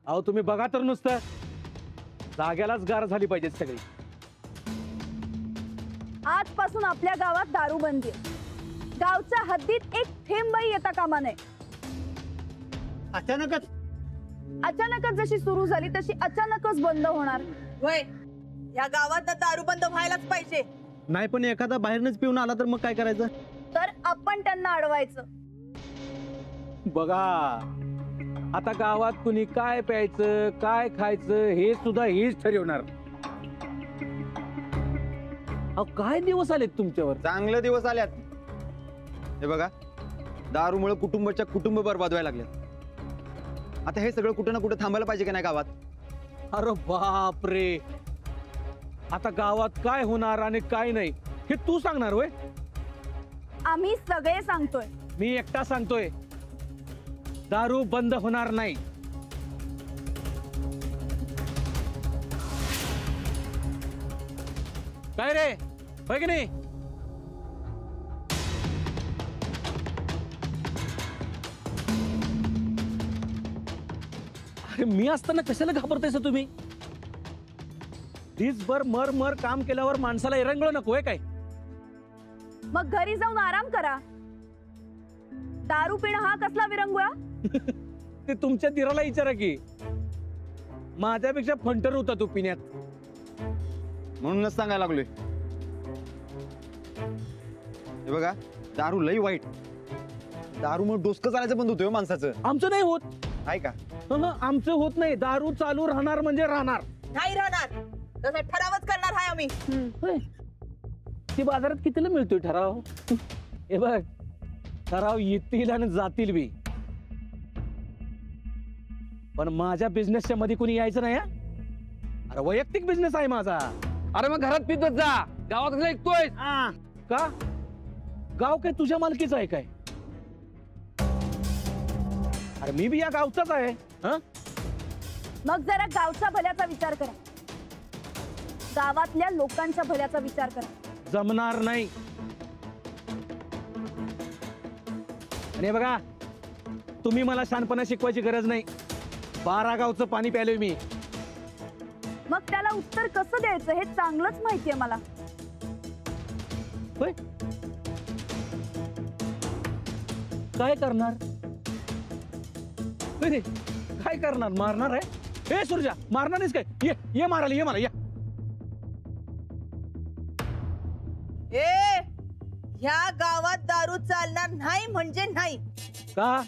अहो तुम्ही बघा तर नुसतं जाग्यालाच गार झाली पाहिजे सगळी. आजपासून आपल्या गावात दारूबंदी. गावच्या हद्दीत एक थेंबही येता कामा नये. अचानकच जशी सुरू झाली तशी अचानकच बंद होणार. होय, या गावात दारू बंद व्हायलाच पाहिजे. नाही पण एखादा बाहेरनच पिऊन आला तर मग काय करायचं? तर आपण त्यांना अडवायचं. बघा आता गावात कुणी काय प्यायचं काय खायचं हे सुद्धा हेच ठरवणार. अहो काय दिवस आलेत तुमच्यावर. चांगले दिवस आल्यात. हे बघा, दारूमुळे कुटुंबाच्या कुटुंब बर्बाद व्हायला लागले. आता हे सगळं कुठं ना कुठं थांबायला पाहिजे की नाही गावात? अरे बाप रे, आता गावात काय होणार आणि काय नाही हे तू सांगणार होय? आम्ही सगळे सांगतोय. मी एकटा सांगतोय, दारू बंद होणार नाही. काय रे, होय की नाही? अरे मी असताना कशाला घाबरतायस तुम्ही? दिसभर मर मर काम केल्यावर माणसाला एरंगळ नकोय काय? मग घरी जाऊन आराम करा. दारू पिणं हा कसला विरंगुळा? ते तुमच्या दिराला विचारा की. माझ्यापेक्षा फंटर होता तू पिण्यात. म्हणूनच सांगायला लागलोय. हे बघा, दारू लई वाईट. दारू मग डोसकं चालायचं बंद होतोय माणसाचं. आमचं नाही होत. आहे का? आमचं होत नाही. दारू चालू राहणार म्हणजे राहणार. नाही राहणार, तसं ठरावच करणार आहे आम्ही. होय. ती बाजारात कितीला मिळतोय ठराव? हे बघ, ठराव येतील आणि जातील बी, पण माझ्या बिझनेसच्या मध्ये कोणी यायचं नाही. अरे वैयक्तिक बिझनेस आहे माझा. अरे मग घरात पितच जा, गावात कसं ऐकतोय? का गाव काय तुझ्या मालकीचं आहे काय? अरे मी बी या गावचाच आहे. मग जरा गावच्या भल्याचा विचार करा. गावातल्या लोकांच्या भल्याचा विचार करा. जमणार नाही. आणि बघा, तुम्ही मला शहाणपणा शिकवायची गरज नाही. 12 गावचं पाणी प्यायलोय मी. मग त्याला उत्तर कसं द्यायचं हे चांगलंच माहितीये मला. होय, काय करणार? अरे, काय करणार? मारणार आहे? हे सुरजा, मारणार नाहीस काय? ये ये मारायला, ये मला, या. ए, ह्या गावात दारू चालणार नाही म्हणजे नाही. का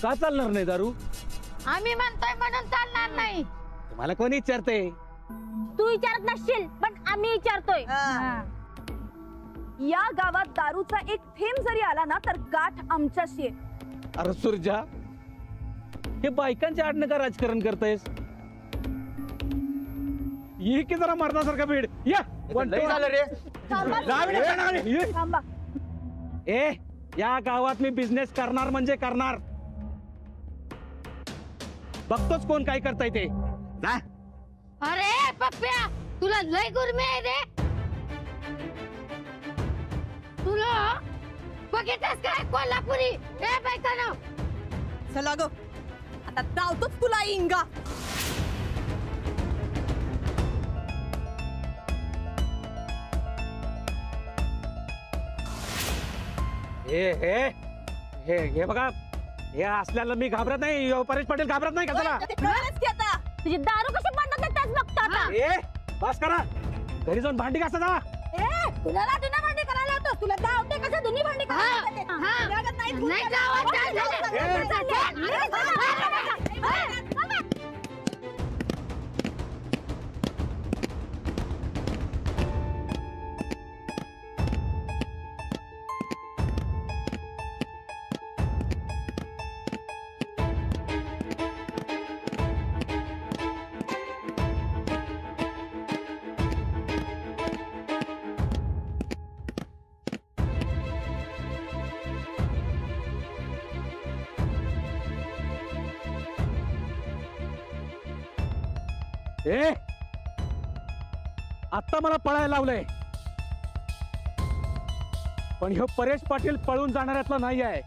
का चालणार नाही दारू? आम्ही म्हणतोय म्हणून चालणार नाही. तुम्हाला कोणी विचारते? तू विचारत नसशील पण आम्ही विचारतोय. या गावात दारूचा एक थेंब जरी आला ना तर गाठ आमच्याशी आहे. अरे सुरजा, हे बायकांच्या आडनं का राजकारण करतायस? ये की जरा मारण्यासारखा भेड. या लई झालं रे. थांबा. ए, या गावात मी बिझनेस करणार म्हणजे करणार. बघतोच कोण काय करताय ते. अरे पप्प्या, तुला लय गुरमे आहे रे. तुला बघितलंस काय कोल्हापुरी? ए बायकानो, चला ग, आता धावतोच तुला इंगा. हे बघा, हे असल्याला मी घाबरत नाही. परेश पाटील घाबरत नाही का? चला तुझी दारू कशी बंद तेच बघतो आता. ए बस करा, घरी जाऊन भांडी घासा जा. तुला धुणं भांडी करायला होतं. तुला धावते कसं धुणी भांडी करायला. नाही गावात ए, आता मला पळायला लावलंय, पण ह्यो परेश पाटील पळून जाणाऱ्यातला नाही आहे.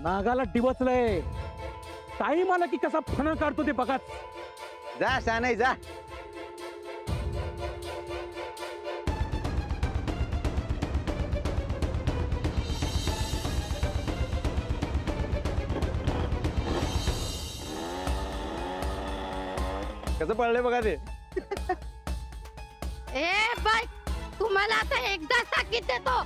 नागाला डिवचलंय. टाईम आला की कसा फणा काढतो ते बघा. जा शानाई जा. कसं पळलंय बघा ते. ए बाय, तुम्हाला आता एकदा ताकीद देतो,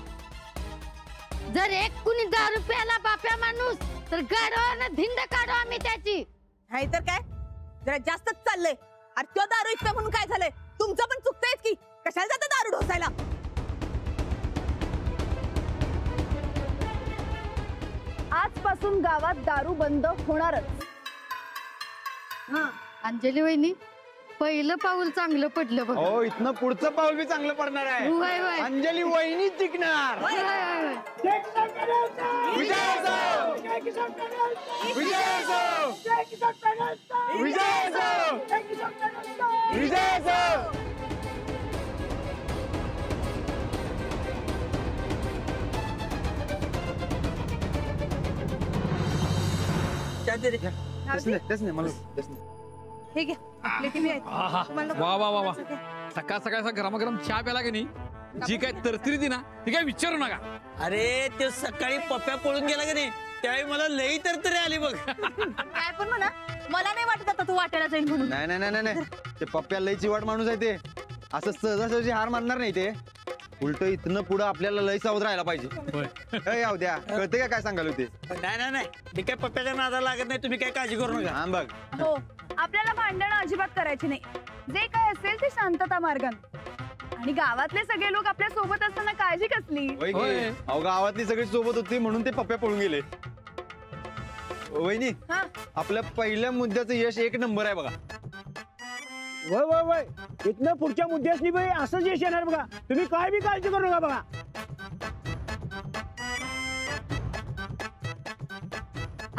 जर एक कुणी दारू प्याला बाप्या माणूस तर गाडवानं धिंड काढू आम्ही त्याची. नाही तर काय, जरा जास्तच चाललंय. अरे तो दारू इतका म्हणून काय झालंय? तुमचं पण चुकतंयच की, कशाला जातं दारू ढोसायला? आजपासून गावात दारू बंद होणारच. अंजली वहिनी, पहिलं पाऊल चांगलं पडलं बघ. हो, इथनं पुढचं पाऊल बी चांगलं पडणार आहे. होय होय अंजली वहिनी जिंकणार. होय होय. विजय असो! विजय असो! विजय असो! विजय असो! तेच नाही मला तेच नाही. हे घ्या, आपले टीव्ही आहेत. आहा. तुम्हाला वा वा वा वा. घ्या. सकाळ सकाळ असा गरमागरम चहा प्याला की नाही, जी काय तरतरी ती ना ती काय विचारू नका. अरे ते सकाळी पप्प्या पळून गेला की नाही, त्यावेळी मला लई तरतरी आली बघ. काय पण म्हणा, मला नाही वाटत आता तू वाटायला जाईल म्हणून. नाही नाही नाही नाही ते पप्प्या लई चिवाट माणूस आहे ते. असं सहजासहजी हार मानणार नाही ते. उलट इथनं पुढं आपल्याला लई सावध राहायला पाहिजे. ए, याव द्या, कळते का काय सांगाल ते? नाही नाही नाही, मी काय पप्प्याच्या नादाला लागत नाही, तुम्ही काय काळजी करू नका. हा बघ. हो, आपल्याला भांडणं अजिबात करायची नाही. जे काय असेल ते शांतता मार्गाने. आणि गावातले सगळे लोक आपल्या सोबत असताना काळजी कसली? होय की? होय. अहो, गावातली सगळी सोबत होती म्हणून ते पप्प्या पळून गेले. वहिनी, हा, आपल्या पहिल्या मुद्द्याचं यश एक नंबर आहे बघा. वय वय वय, इथनं पुढच्या मुद्द्यासनी बाई असंच यश येणार बघा. तुम्ही काय बी काळजी करू नका बघा.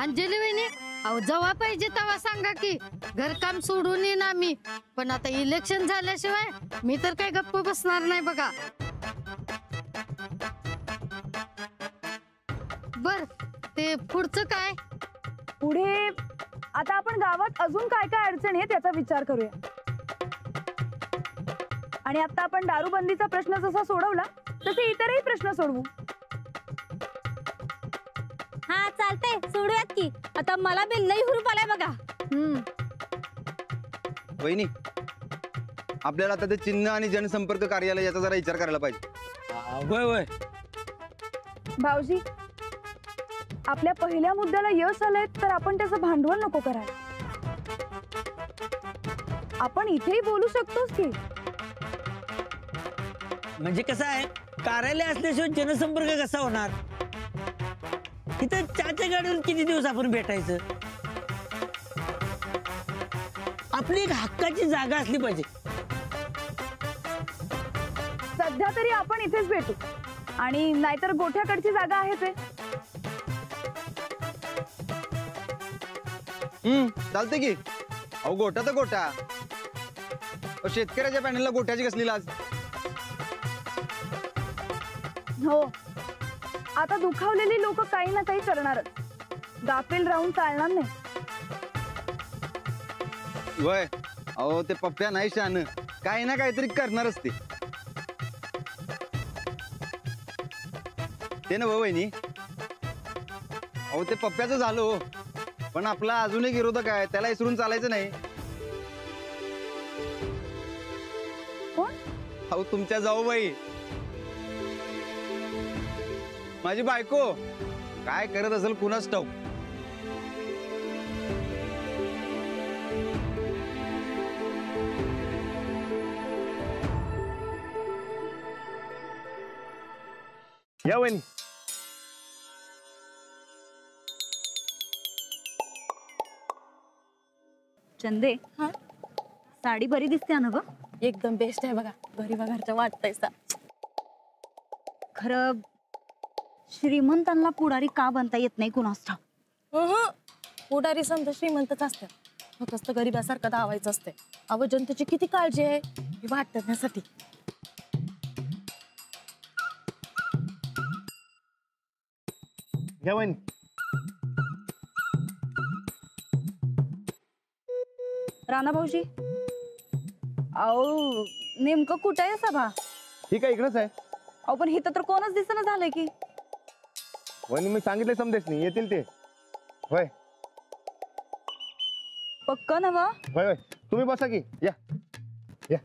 अंजली वहिनी, अहो जेव्हा पाहिजे तेव्हा सांगा की, घरकाम सोडून येईन आम्ही. पण आता इलेक्शन झाल्याशिवाय मी तर काय गप्प बसणार नाही बघा. बर, ते पुढचं काय? पुढे आता आपण गावात अजून काय काय अडचणी आहे त्याचा विचार करूया. आणि आता आपण दारूबंदीचा प्रश्न जसा सोडवला तसे इतरही प्रश्न सोडवू. हा चालतंय, सोडूयात की. आता मला बी लई हुरूप आलाय बघा. वहिनी, आपल्याला आता ते चिन्ह आणि जनसंपर्क कार्यालय याचा जरा विचार करायला पाहिजे. होय होय. भाऊजी, आपल्या पहिल्या मुद्द्याला यश आलंय तर आपण त्याचं भांडवल नको करायला. आपण इथेही बोलू शकतोच की. म्हणजे कसं आहे, कार्यालय असल्याशिवाय जनसंपर्क कसा होणार? इथं चाच्या गाडीवर किती दिवस आपण भेटायचं? आपली एक हक्काची जागा असली पाहिजे. सध्या तरी आपण इथेच भेटू. आणि नाहीतर गोठ्याकडची जागा आहेच आहे. चालते की. अहो, गोठा तर गोठा. अहो, शेतकऱ्याच्या पॅनलला गोठ्याची कसली लाज? हो, आता दुखावलेली लोक काही ना काही करणारच. गाफील राहून चालणार नाही. वय, अहो ते पप्प्या नाही शान, काही ना काहीतरी करणारच ते. ते ना वहिनी, अहो ते पप्प्याचं झालं हो, पण आपला अजून एक विरोधक आहे, त्याला इसरून चालायचं नाही. कोण? अहो तुमच्या जाऊबाई, माझी बायको. काय करत असेल कुणाच ठाऊक. या वहिनी. चंदे, साडी बरी दिसते ना ग. एकदम बेस्ट आहे बघा. गरीबा घरच्या वाटतायसा. खरं श्रीमंतांना पुढारी का बनता येत नाही कुणास ठाऊक. पुढारी समजा श्रीमंतच असतात, फक्त गरीबासारखं धावायचं असते. अव जनतेची किती काळजी आहे हे वाटण्यासाठी. या वहिनी. राणा भाऊजी, अहो नेमकं कुठं आहे सभा? ठीक आहे, इकडेच आहे. अहो पण इथं तर कोणच दिसेना झालंय की. वहिनी मी सांगितलंय समजेस नाही, येतील ते. होय पक्क ना वा? होय होय, तुम्ही बसा की. या या.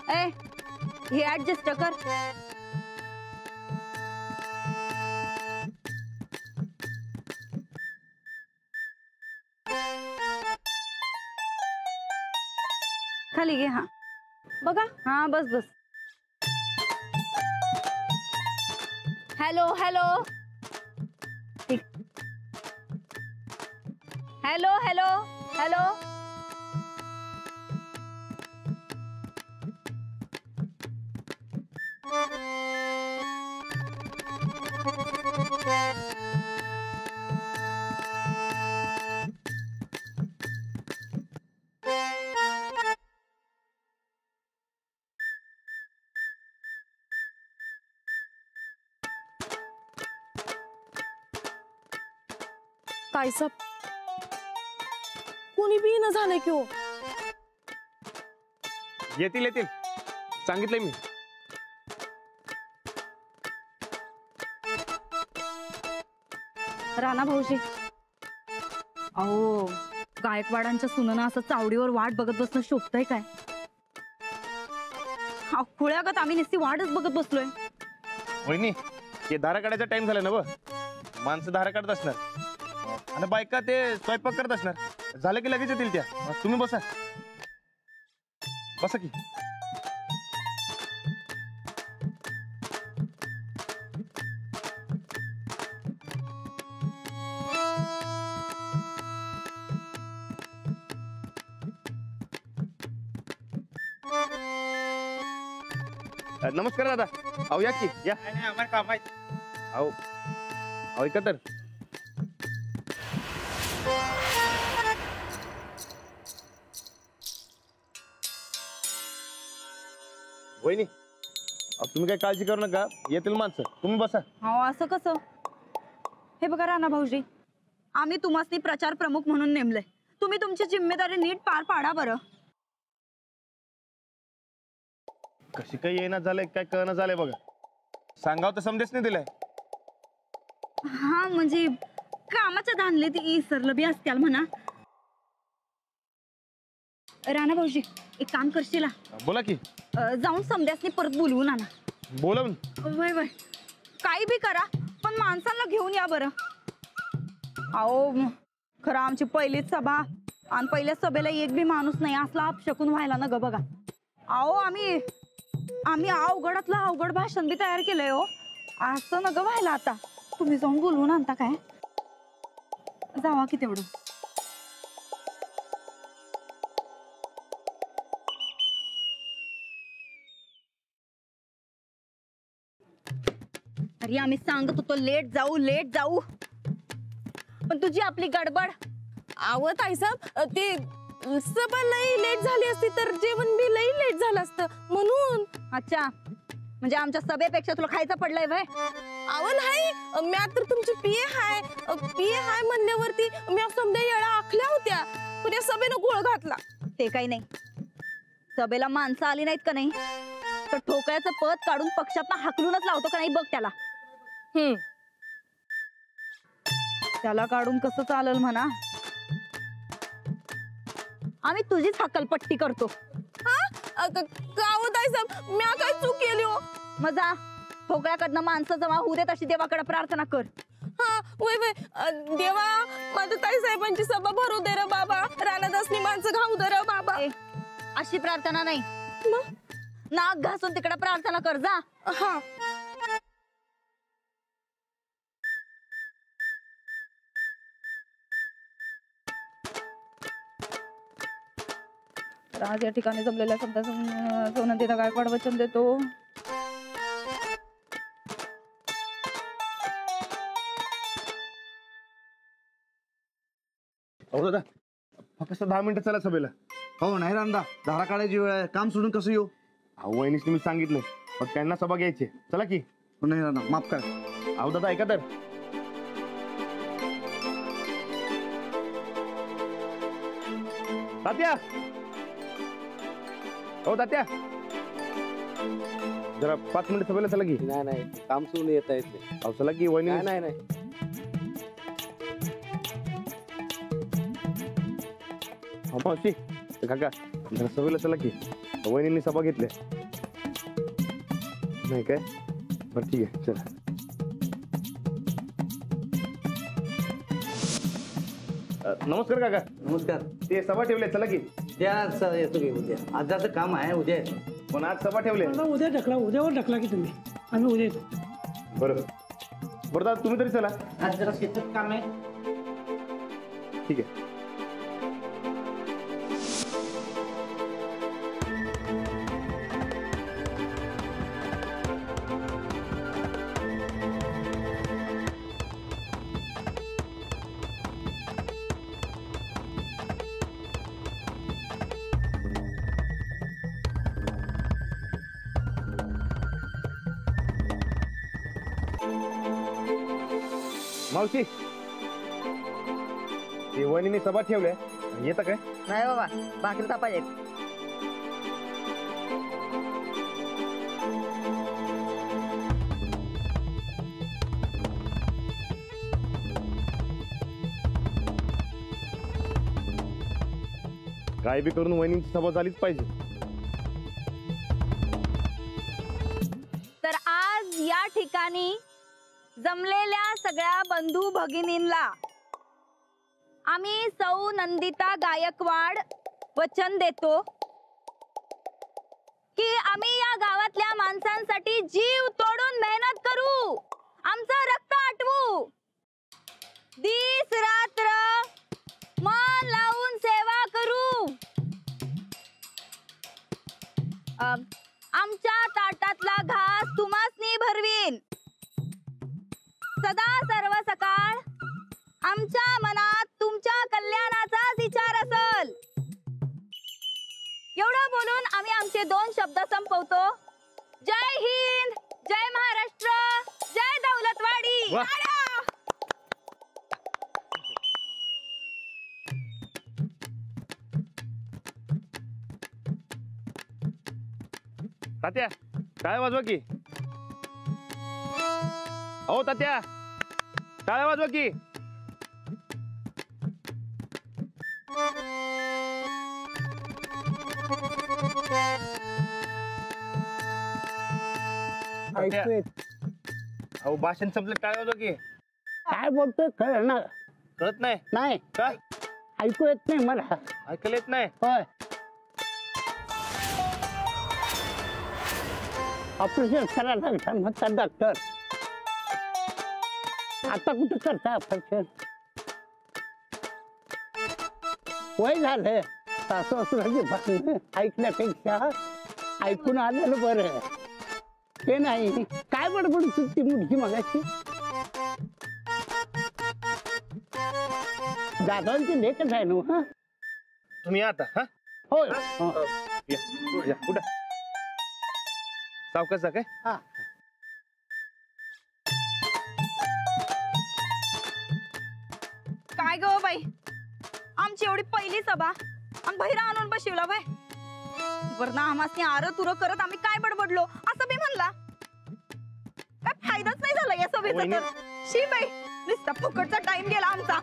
ए हे ऍडजस्ट कर. खाली घे. हा बघा. हा बस बस. Hello hello. ठीक. Hello hello hello. ताईसाब कोणी बी न झालंय की हो. येतील येतील, सांगितलंय मी. राणा भाऊजी, अहो गायकवाडांच्या सुनना असं चावडीवर वाट बघत बसणं शोभतंय काय? खुळ्यागत आम्ही नुसती वाटच बघत बसलोय. वहिनी ते धारा काढायचा टाइम झाला ना व. माणसं धारा काढत असणार आणि बायका ते स्वयंपाक करत असणार. झालं की लगेच येतील त्या. तुम्ही बसा बसा की. नमस्कार दादा. अहो या की या. अहो अहो ऐका तर. वहिनी तुम्ही काही काळजी करू नका, येतील माणसं. तुम्ही बसा. हो असं कसं? हे बघा राणा भाऊजी, आम्ही तुम्हाला प्रचार प्रमुख म्हणून नेमलंय. तुम्ही तुमची जिम्मेदारी नीट पार पाडा बरं. कशी काही येणं झालंय काय कळणं झालंय बघा. सांगाव तर समजेच नाही दिलाय. हा म्हणजे कामाच्या धानले ती इसरलं बी असत्याल म्हणा. राणा भाऊजी एक काम करशील? बोला की. जाऊन समद्यासनी परत बोलवून आणा. बोलवून? वय वय काही बी करा पण माणसांना घेऊन या बरं. अहो खरं आमची पहिलीच सभा आणि पहिल्या सभेला एक बी माणूस नाही असला अपशकून व्हायला ना ग बघा. अहो आम्ही अवघडातलं अवघड भाषण बी तयार केलंय हो. असं न ग व्हायला. आता तुम्ही जाऊन बोलवून आणता काय? जावा की तेवढं. अरे आम्ही सांगत होतो लेट जाऊ पण तुझी आपली गडबड. अहो ताईसाब ते सभा लई लेट झाली असती तर जेवण बी लई लेट झालं असतं म्हणून. अच्छा म्हणजे आमच्या सभेपेक्षा तुला खायचं पडलंय व्हय? अहो नाही, मी तर तुमची पिये हाय म्हणल्यावरती मी समजा येळा आखल्या होत्या पण या सभेनं गोळ घातला. ते काही नाही. सभेला माणसं आली नाहीत का नाही तर ठोकळ्याचं पद काढून पक्षात हाकलूनच लावतो का नाही बघ त्याला. त्याला काढून कसं चालेल म्हणा. आम्ही तुझीच हकलपट्टी करतो. ताईसाब मी काय चूक केली हो? मजा ठोकळ्याकडनं माणसं जमा होऊ देत अशी देवाकडे प्रार्थना कर. हा वय देवा माझ्या ताईसाहेबांची सभा भरू दे रे बाबा. राणादासनी माणसं घाऊ दे रे बाबा. अशी प्रार्थना नाही, नाक घासून तिकडे प्रार्थना कर जा. हा आज या ठिकाणी जमलेल्या शब्द सोनंतीला गायकवाड वचन देतो. अहो दादा फक्त 10 मिनिटं चला सभेला. हो नाही रांदा, धारा काढायची वेळ आहे. काम सोडून कसं येऊ? अहो वहिनीसनी मी सांगितलंय, पण त्यांना सभा घ्यायची. चला की. हो, नाही रांदा, माफ कर. अहो दादा ऐका तर. तात्या, हो तात्या, जरा 5 मिनिट सभेला चला की. नाही नाही, काम सोडून येता येते. अहो चला की वहिनी. नाही नाही. अहो मावशी, काका, जरा सभेला चला की. वहिनींनी सभा घेतल्या. नाही काय? बरं ठीक आहे, चला. नमस्कार काका. नमस्कार. ते सभा ठेवले, चला की. त्या येतो की उद्या. आज जायचं काम आहे, उद्या येतो. पण आज सभा ठेवले. उद्या ढकला, उद्यावर ढकला की तुम्ही. आम्ही उद्या येतो. बरं बरं दादा, तुम्ही तरी चला. आज जरा शेतात काम आहे. ठीक आहे. मावशी, ते वहिनीने सभा ठेवल्या, येतं काय? नाही बाबा, भाकरी तापायचे. काय बी करून वहिनींची सभा झालीच पाहिजे. तर आज या ठिकाणी जमलेल्या सगळ्या बंधू भगिनींना आम्ही सौ नंदिता गायकवाड वचन देतो की आम्ही या गावातल्या माणसांसाठी जीव तोडून मेहनत करू, आमचं रक्त आटवू, दिस रात्र मन लावून सेवा करू. आमच्या ताटातला घास तुम्हासनी भरवीन. सदा सर्व सकाळ आमच्या मनात तुमच्या कल्याणाचाच विचार असेल. एवढं बोलून आम्ही आमचे 2 शब्द संपवतो. जय हिंद, जय महाराष्ट्र, जय दौलतवाडी. तात्या, टाळ्या वाजवा की. हो तात्या, टाळ्या वाजवा की. अहो भाषण संपलं, टाळ्या वाजवा की. काय बोलतोय कळ ना? कळत नाही? नाही, का? ऐकू येत नाही मला. ऐकायला येत नाही? होय. ऑपरेशन करायला लागला म्हणतात डॉक्टर. आता कुठं करता ऑपरेशन? वय झालं. सासू सासऱ्याची भाषण ऐकण्यापेक्षा ऐकून आलेलं बरं. ते नाही, काय बडबड ती मुलगी मगाशी? दादांची लेखच आहे ना. हा, तुम्ही या आता. हा, होय. या कुठं सावकाश जा काय? हा. काय गो बाई, आमची एवढी पहिली सभा आणि बहिरा आणून बसवला बाय. वरना आम्हासनी आर तुर करत आम्ही काय बडबडलो असं बी म्हणला. काय फायदाच नाही झाला या सभेचा. तर शी बाई, नुसता फुकटचा टाइम गेला आमचा.